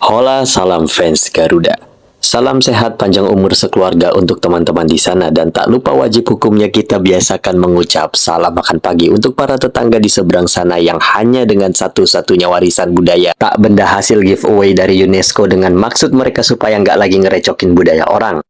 Hola, salam fans Garuda. Salam sehat panjang umur sekeluarga untuk teman-teman di sana dan tak lupa wajib hukumnya kita biasakan mengucap salam makan pagi untuk para tetangga di seberang sana yang hanya dengan satu-satunya warisan budaya tak benda hasil giveaway dari UNESCO dengan maksud mereka supaya nggak lagi ngerecokin budaya orang.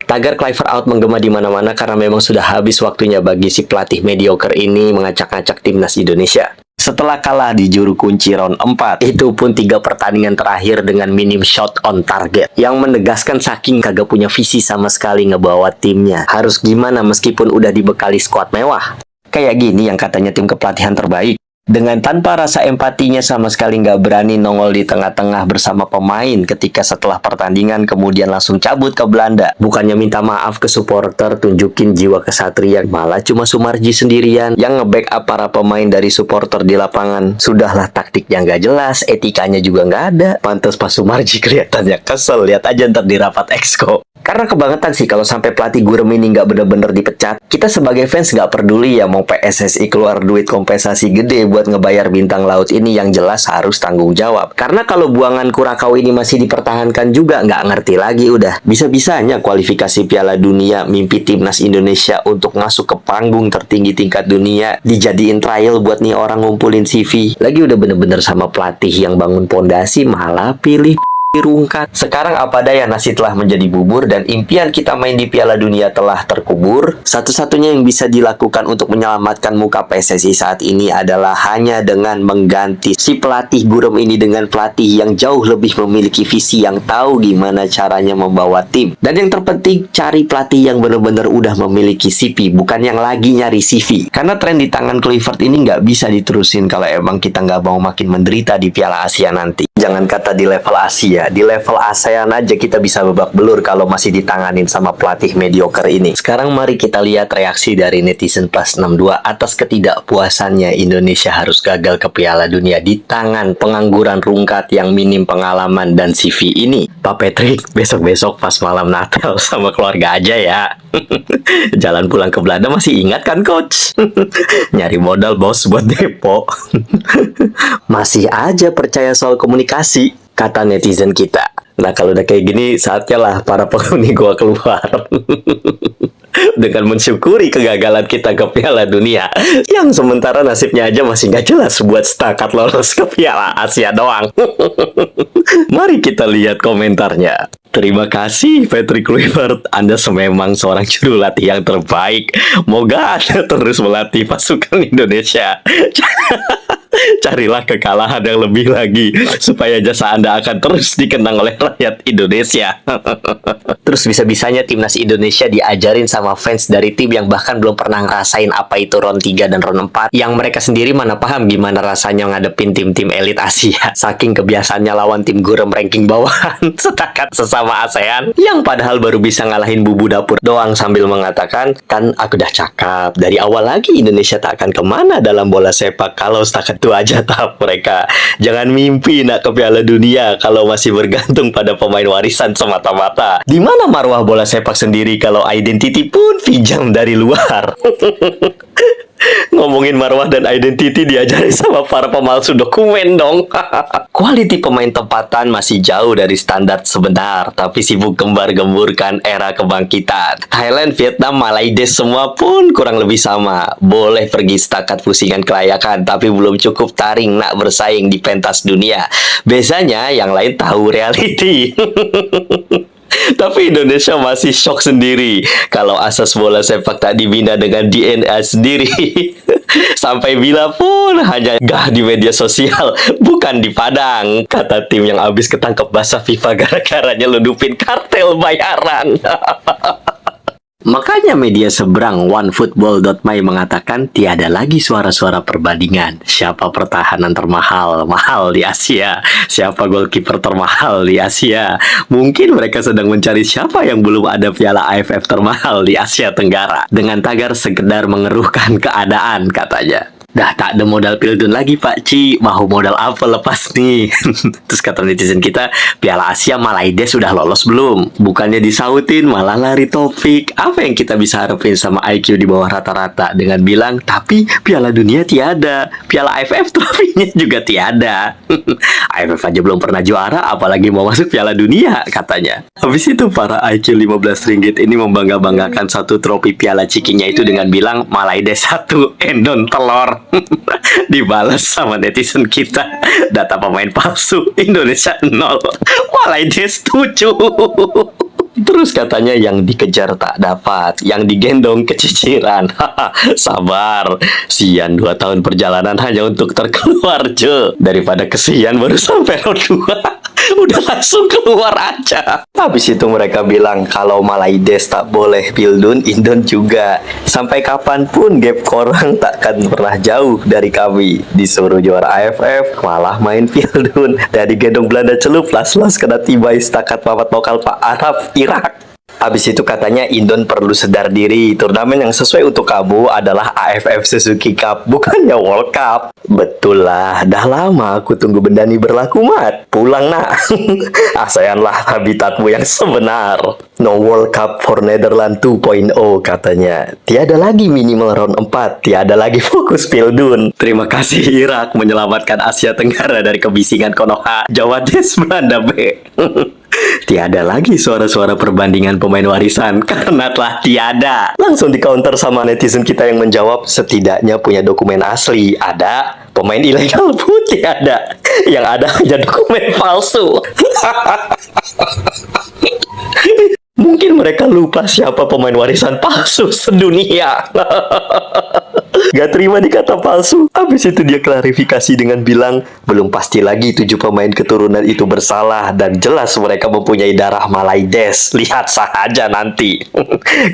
Tagar Cliver Out menggema di mana-mana karena memang sudah habis waktunya bagi si pelatih mediocre ini mengacak-ngacak timnas Indonesia. Setelah kalah di juru kunci round 4, itu pun 3 pertandingan terakhir dengan minim shot on target. Yang menegaskan saking kagak punya visi sama sekali ngebawa timnya. Harus gimana meskipun udah dibekali skuad mewah. Kayak gini yang katanya tim kepelatihan terbaik. Dengan tanpa rasa empatinya sama sekali nggak berani nongol di tengah-tengah bersama pemain ketika setelah pertandingan kemudian langsung cabut ke Belanda. Bukannya minta maaf ke supporter, tunjukin jiwa kesatria, malah cuma Sumarji sendirian yang nge-backup para pemain dari supporter di lapangan. Sudahlah taktiknya nggak jelas, etikanya juga nggak ada. Pantes Pak Sumarji kelihatannya kesel, lihat aja ntar di rapat exco. Karena kebangetan sih kalau sampai pelatih Gurem ini nggak bener-bener dipecat. Kita sebagai fans nggak peduli ya mau PSSI keluar duit kompensasi gede buat ngebayar bintang laut ini, yang jelas harus tanggung jawab. Karena kalau buangan Kurakau ini masih dipertahankan juga nggak ngerti lagi udah. Bisa-bisanya kualifikasi Piala Dunia, mimpi timnas Indonesia untuk masuk ke panggung tertinggi tingkat dunia dijadiin trial buat nih orang ngumpulin CV. Lagi udah bener-bener sama pelatih yang bangun pondasi malah pilih rungkat. Sekarang apa daya, nasi telah menjadi bubur dan impian kita main di Piala Dunia telah terkubur. Satu-satunya yang bisa dilakukan untuk menyelamatkan muka PSSI saat ini adalah hanya dengan mengganti si pelatih Gurem ini dengan pelatih yang jauh lebih memiliki visi, yang tahu gimana caranya membawa tim. Dan yang terpenting, cari pelatih yang benar-benar udah memiliki CV, bukan yang lagi nyari CV. Karena tren di tangan Kluivert ini nggak bisa diterusin kalau emang kita nggak mau makin menderita di Piala Asia nanti. Jangan kata di level Asia, di level ASEAN aja kita bisa babak belur kalau masih ditanganin sama pelatih mediocre ini. Sekarang mari kita lihat reaksi dari netizen plus 62 atas ketidakpuasannya Indonesia harus gagal ke Piala Dunia di tangan pengangguran rungkat yang minim pengalaman dan CV ini. Pak Patrick, besok-besok pas malam Natal sama keluarga aja ya. Jalan pulang ke Belanda masih ingat kan coach? Nyari modal bos buat depo. Masih aja percaya soal komunikasi, kata netizen kita. Nah kalau udah kayak gini, saatnya lah para penghuni gua keluar. Dengan mensyukuri kegagalan kita ke Piala Dunia, yang sementara nasibnya aja masih nggak jelas buat setakat lolos ke Piala Asia doang. Mari kita lihat komentarnya. Terima kasih Patrick Kluivert, Anda memang seorang juru latih yang terbaik. Moga Anda terus melatih pasukan Indonesia. Carilah kekalahan yang lebih lagi supaya jasa Anda akan terus dikenang oleh rakyat Indonesia. Terus bisa-bisanya timnas Indonesia diajarin sama fans dari tim yang bahkan belum pernah ngerasain apa itu round 3 dan round 4, yang mereka sendiri mana paham gimana rasanya ngadepin tim-tim elit Asia. Saking kebiasaannya lawan tim Gurem ranking bawahan setakat sesama ASEAN, yang padahal baru bisa ngalahin bubu dapur doang sambil mengatakan, kan aku udah cakap dari awal lagi Indonesia tak akan kemana dalam bola sepak kalau setakat itu aja tahap mereka. Jangan mimpi nak ke Piala Dunia kalau masih bergantung pada pemain warisan semata-mata. Di mana marwah bola sepak sendiri kalau identity pun pinjam dari luar? Ngomongin marwah dan identity diajari sama para pemalsu dokumen dong. Quality pemain tempatan masih jauh dari standar sebenar, tapi sibuk gembar-gemburkan era kebangkitan. Thailand, Vietnam, Malaysia semua pun kurang lebih sama. Boleh pergi setakat pusingan kelayakan, tapi belum cukup taring nak bersaing di pentas dunia. Biasanya yang lain tahu reality. Tapi Indonesia masih shock sendiri kalau asas bola sepak tak dibina dengan DNA sendiri. Sampai bila pun hanya gah di media sosial, bukan di padang, kata tim yang abis ketangkep basah FIFA gara-gara nyelundupin kartel bayaran. Makanya media seberang OneFootball.my mengatakan tiada lagi suara-suara perbandingan. Siapa pertahanan mahal di Asia? Siapa goalkeeper termahal di Asia? Mungkin mereka sedang mencari siapa yang belum ada piala AFF termahal di Asia Tenggara. Dengan tagar sekedar mengeruhkan keadaan, katanya. Dah tak ada modal Pildun lagi Pak Ci, mau modal apa lepas nih? Terus kata netizen kita, Piala Asia Malaides sudah lolos belum? Bukannya disautin malah lari topik. Apa yang kita bisa harapin sama IQ di bawah rata-rata dengan bilang, tapi Piala Dunia tiada, Piala AFF trofinya juga tiada. AFF aja belum pernah juara, apalagi mau masuk Piala Dunia katanya. Habis itu para IQ 15 ringgit ini membangga-banggakan satu trofi Piala Cikinya itu dengan bilang Malaides 1, Endon telur. Dibalas sama netizen kita, data pemain palsu Indonesia 0, Malaides 7. Terus katanya yang dikejar tak dapat, yang digendong keciciran. Sabar, sian 2 tahun perjalanan hanya untuk terkeluar je. Daripada kesian baru sampai round 2 udah langsung keluar aja. Habis itu mereka bilang kalau Malaides tak boleh Pildun, Indon juga. Sampai kapanpun gap korang takkan pernah jauh dari kami. Disuruh juara AFF malah main Pildun. Dari gendong Belanda celup las-las kena tiba istakat papat lokal Pak Arab Irak. Habis itu katanya Indon perlu sadar diri, turnamen yang sesuai untuk kamu adalah AFF Suzuki Cup, bukannya World Cup. Betul lah, dah lama aku tunggu benda ini berlaku mat. Pulang nak. Aseanlah habitatmu yang sebenar. No World Cup for Netherlands 2.0 katanya. Tiada lagi minimal round 4, tiada lagi fokus Pildun. Terima kasih Irak menyelamatkan Asia Tenggara dari kebisingan Konoha, Jawa Des Belanda B. Tiada lagi suara-suara perbandingan pemain warisan karena telah tiada. Langsung di counter sama netizen kita yang menjawab setidaknya punya dokumen asli. Ada, pemain ilegal pun tiada. Yang ada hanya dokumen palsu. Mungkin mereka lupa siapa pemain warisan palsu sedunia. Gak terima dikata palsu. Habis itu dia klarifikasi dengan bilang, belum pasti lagi 7 pemain keturunan itu bersalah dan jelas mereka mempunyai darah Malaides. Lihat saja nanti.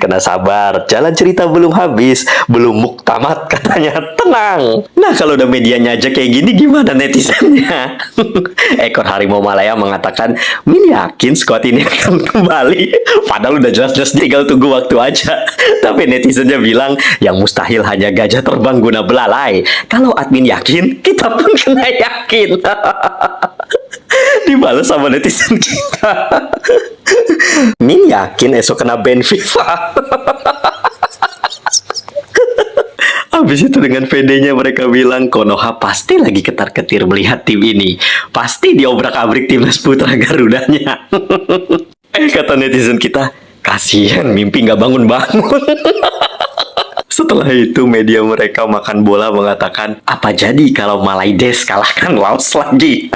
Kena sabar, jalan cerita belum habis, belum muktamad katanya. Tenang. Nah kalau udah medianya aja kayak gini gimana netizennya? Ekor harimau Malaya mengatakan, Min yakin squad ini akan kembali. Padahal udah jelas-jelas tinggal tunggu waktu aja. Tapi netizennya bilang, yang mustahil hanya gajah terbang guna belalai. Kalau admin yakin, kita pun kena yakin. Dibalas sama netizen kita. Min yakin esok kena ban FIFA. Habis itu dengan PD-nya mereka bilang Konoha pasti lagi ketar-ketir melihat tim ini. Pasti diobrak-abrik timnas putra Garudanya. Kata netizen kita, kasihan mimpi nggak bangun-bangun. Setelah itu media mereka makan bola mengatakan, apa jadi kalau Malaides kalahkan Laos lagi?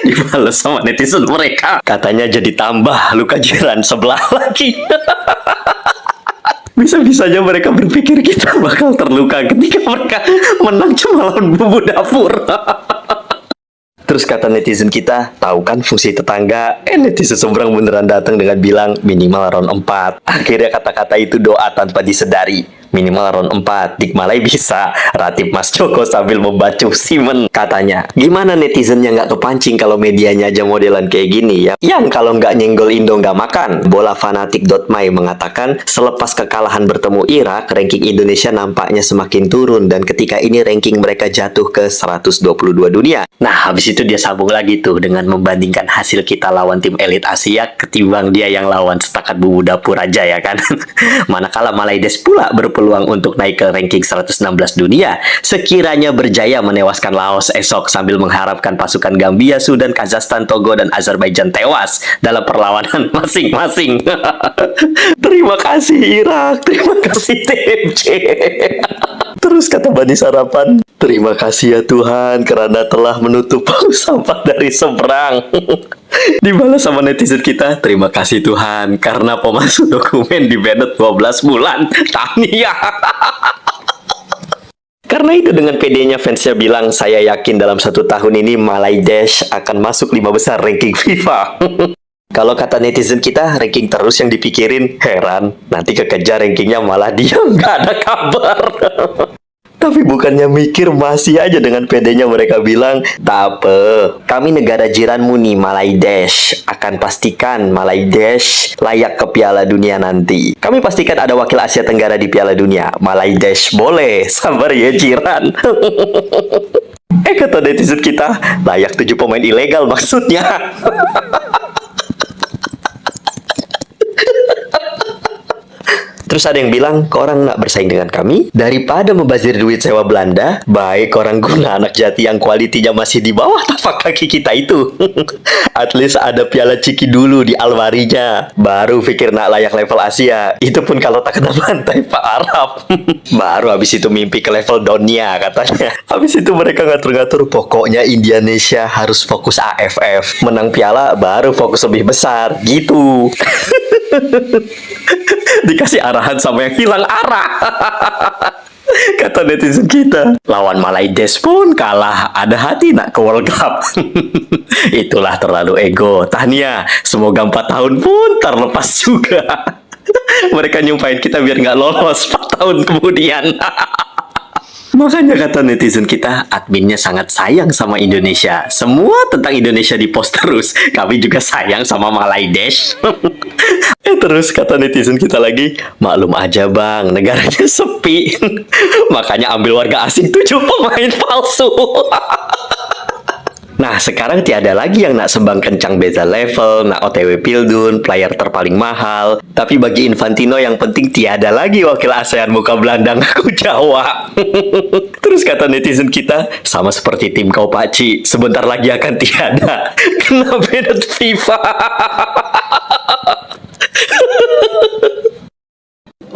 Dibalas sama netizen mereka, katanya jadi tambah luka jiran sebelah lagi. Bisa-bisanya mereka berpikir kita bakal terluka ketika mereka menang cuma lawan bumbu dapur. Terus kata netizen kita, tahu kan fungsi tetangga? Netizen seberang beneran datang dengan bilang minimal round 4. Akhirnya kata-kata itu doa tanpa disedari. Minimal round 4, Dikmalai bisa. Ratib Mas Joko sambil membacu Simen katanya. Gimana netizen yang nggak kepancing kalau medianya aja modelan kayak gini ya? Yang kalau nggak nyenggol Indo nggak makan. Bolafanatik.my mengatakan, selepas kekalahan bertemu Irak, ranking Indonesia nampaknya semakin turun dan ketika ini ranking mereka jatuh ke 122 dunia. Nah, habis itu dia sambung lagi tuh dengan membandingkan hasil kita lawan tim elit Asia ketimbang dia yang lawan setakat bumbu dapur aja ya kan. Manakala Malaides pula berpeluang untuk naik ke ranking 116 dunia sekiranya berjaya menewaskan Laos esok sambil mengharapkan pasukan Gambia, Sudan, Kazakhstan, Togo, dan Azerbaijan tewas dalam perlawanan masing-masing. Terima kasih Irak, terima kasih TMC. Terus kata Bani Sarapan, terima kasih ya Tuhan karena telah menutup bau sampah dari seberang. Dibalas sama netizen kita, terima kasih Tuhan karena pemasuk dokumen di banned 12 bulan. Tania. Karena itu dengan PD-nya fansnya bilang, saya yakin dalam 1 tahun ini Malaides akan masuk 5 besar ranking FIFA. Kalau kata netizen kita, ranking terus yang dipikirin, heran, nanti kekejar rankingnya malah dia nggak ada kabar. Tapi bukannya mikir, masih aja dengan pedenya mereka bilang, "Tak apa, kami negara jiranmu nih, Malaydesh, akan pastikan Malaydesh layak ke Piala Dunia nanti. Kami pastikan ada wakil Asia Tenggara di Piala Dunia. Malaydesh boleh, sabar ya jiran." Kata netizen kita, layak 7 pemain ilegal maksudnya. Terus ada yang bilang, "Korang nak bersaing dengan kami? Daripada membazir duit sewa Belanda, baik korang guna anak jati yang kualitinya masih di bawah tapak kaki kita itu." At least ada piala ciki dulu di almarinya. Baru pikir nak layak level Asia. Itu pun kalau tak kena bantai Pak Arab. Baru habis itu mimpi ke level dunia katanya. Habis itu mereka ngatur-ngatur, pokoknya Indonesia harus fokus AFF. Menang piala baru fokus lebih besar. Gitu. Dikasih arahan sama yang hilang arah. Kata netizen kita, lawan Malaydesh pun kalah, ada hati nak ke World Cup. Itulah terlalu ego. Tahniah, semoga 4 tahun pun terlepas juga. Mereka nyumpahin kita biar nggak lolos 4 tahun kemudian. Makanya kata netizen kita, adminnya sangat sayang sama Indonesia. Semua tentang Indonesia dipost terus. Kami juga sayang sama Malaydesh. Terus kata netizen kita lagi, maklum aja bang, negaranya sepi. Makanya ambil warga asing 7 pemain palsu. Nah, sekarang tiada lagi yang nak sembang kencang beza level, nak OTW Pildun, player terpaling mahal. Tapi bagi Infantino yang penting tiada lagi wakil ASEAN muka Belanda ngaku Jawa. Terus kata netizen kita, sama seperti tim kau Pakcik, sebentar lagi akan tiada. Kena banned FIFA.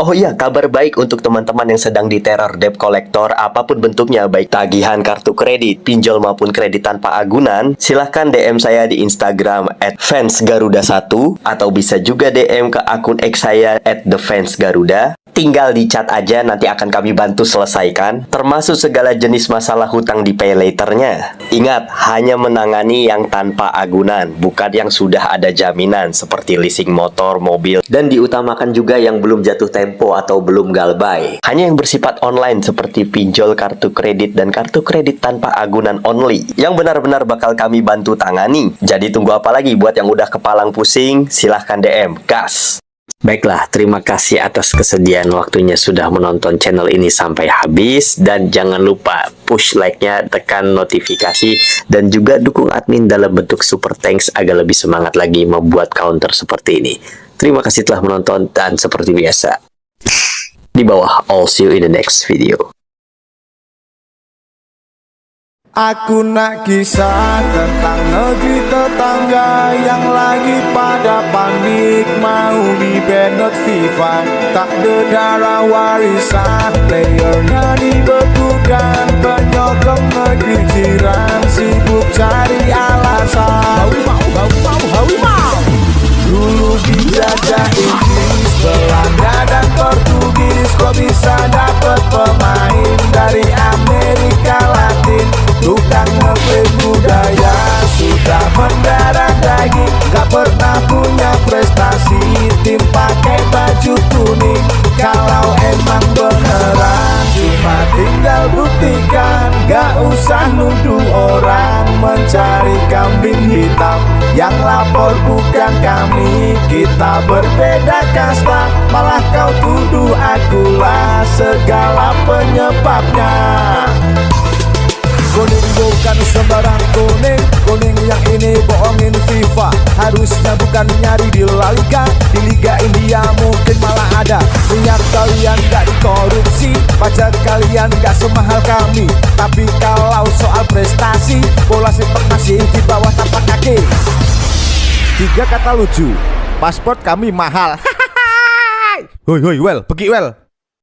Oh iya, kabar baik untuk teman-teman yang sedang diteror debt collector apapun bentuknya, baik tagihan kartu kredit, pinjol maupun kredit tanpa agunan. Silahkan DM saya di Instagram @fansgaruda1 atau bisa juga DM ke akun X saya @thefansgaruda. Tinggal di chat aja, nanti akan kami bantu selesaikan, termasuk segala jenis masalah hutang di pay later-nya. Ingat, hanya menangani yang tanpa agunan, bukan yang sudah ada jaminan seperti leasing motor, mobil, dan diutamakan juga yang belum jatuh tempo atau belum galbay. Hanya yang bersifat online seperti pinjol kartu kredit dan kartu kredit tanpa agunan only, yang benar-benar bakal kami bantu tangani. Jadi tunggu apa lagi buat yang udah kepalang pusing, silahkan DM, gas! Baiklah, terima kasih atas kesediaan waktunya sudah menonton channel ini sampai habis. Dan jangan lupa push like-nya, tekan notifikasi, dan juga dukung admin dalam bentuk super thanks agar lebih semangat lagi membuat counter seperti ini. Terima kasih telah menonton, dan seperti biasa, di bawah, I'll see you in the next video. Aku nak kisah tentang negeri tetangga yang lagi pada panik mau di-banned FIFA. Tak ada darah warisan, playernya dibekukan, penyokong negeri jiran sibuk cari alasan. Dulu dijajah Inggris, Belanda dan Portugis, kok bisa dapet pemain dari Amerika Latin. Tukang ngeplay budaya, sudah mendarah daging, gak pernah punya prestasi. Tim pakai baju kuning, kalau emang beneran cuma tinggal buktikan. Gak usah nuduh orang mencari kambing hitam, yang lapor bukan kami, kita berbeda kasta. Malah kau tuduh akulah segala penyebabnya. Kuning bukan sembarang kuning, kuning yang ini bohongin FIFA. Harusnya bukan nyari di La Liga, di Liga India mungkin malah ada. Minyak kalian gak dikorupsi, pajak kalian gak semahal kami. Tapi kalau soal prestasi, bola sepak masih di bawah tapak kaki. 3 kata lucu, paspor kami mahal. Hoi hoi well, pergi well.